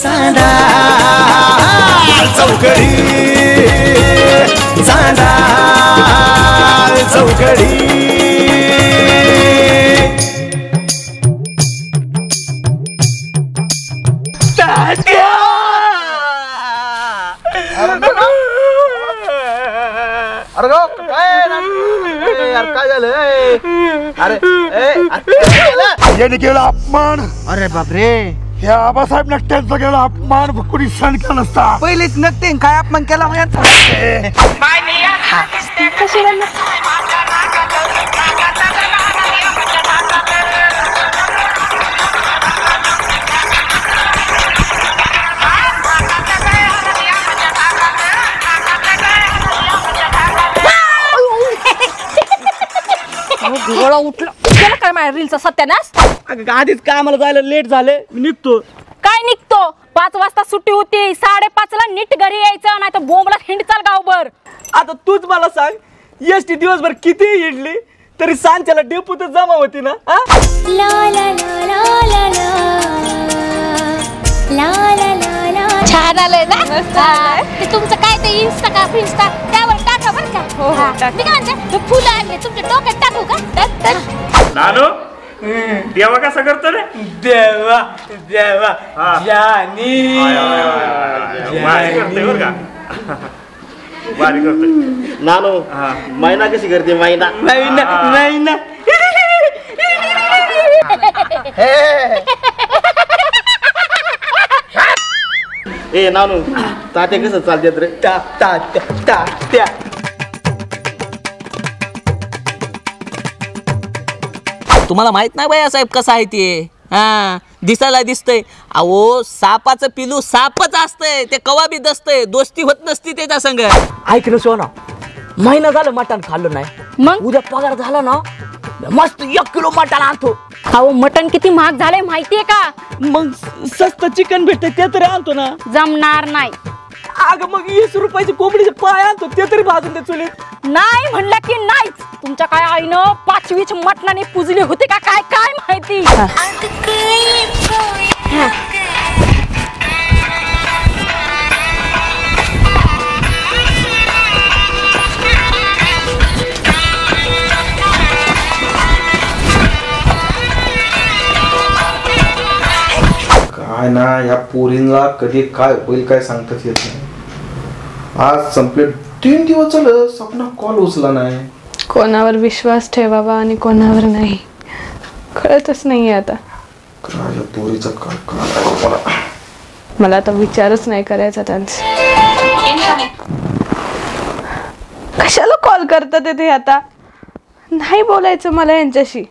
चांदा चौकडी चांदा चौकडी अरे यार काय झालं अरे याने केला अपमान. अरे बापरे ह्या आबासाहेब नकट्यांचा केला अपमान कुणी सण केला नसता. पहिलेच नकटे काय अपमान केला गोळा उठला केला काय माझ्या रीलचा सत्यानाश. आधीच काय आम्हाला जायला लेट झाले निघतो. काय निघतो 5 वाजता सुट्टी होती 5:30ला नीट घरी यायचं नाही तर बोंबला हिंडचाल गावभर. आता तूच मला सांग एसटी दिवसभर किती हिंडली तरी सांच्याला डेपूतच जमा होती ना. छान आलंय ना ते तुमचं काय ते इन्स्टा का फिन्स्टा त्यावर टाका बरं का. मी काय म्हणते फुलं आणले तुमच्या डोक्यात टाकू का. नानू देवा कसा करतो रे. देवा देवा जानी भारी करते बरं का. भारी करते नानो मैना कशी करते मैना मैना मैना ए नानू तात्या कसं चालतात रे. तात्या तुम्हाला माहित नाही बाया साहेब कसं आहे ते. हा दिसायला दिसतंय. अहो सापाचं पिलू सापच असतंय ते कवा बी दसतंय दोस्ती होत नसती त्याच्या संग. ऐक ना सोना महिना झालं मटण खाल्लं नाही मग उद्या पगार झाला ना मस्त 1 किलो मटण आणतो. अहो मटण किती महाग झालंय माहितीये का. मग स्वस्त चिकन भेटते ते तरी आणतो ना. जमणार नाही. अगं मग 20 रुपयाचे कोंबडीचे पाय आणतो ते तरी भाजून दे चुलीत. नाही म्हणलं की नाहीच. तुमच्या काय आईनं 5वीच मटणाने पुजले होते का काय काय माहिती. काय ना या पोरींना कधी काय होईल काय सांगताच येत नाही. आज संपले 3 दिवस झालं सपना कॉल उचला नाही. कोणावर विश्वास ठेवावा आणि कोणावर नाही कळतच नाहीये आता. काय पोरीचं काय मला आता विचारच नाही करायचा त्यांचा. कशाला कॉल करतात ते आता. नाही बोलायचं मला यांच्याशी.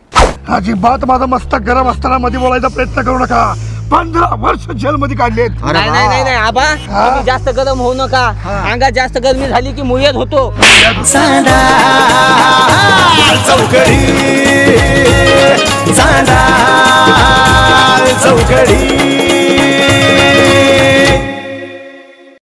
अजिबात माझा मस्तक गरम असताना मध्ये बोलायचा प्रयत्न करू नका. 15 वर्ष जेल मध्ये काढलेत. नाही नाही नाही आबा तुम्ही जास्त गरम होऊ नका. अंगात जास्त गरमी झाली की मुयत होतो. चांदा चौकडी चांदा चौकडी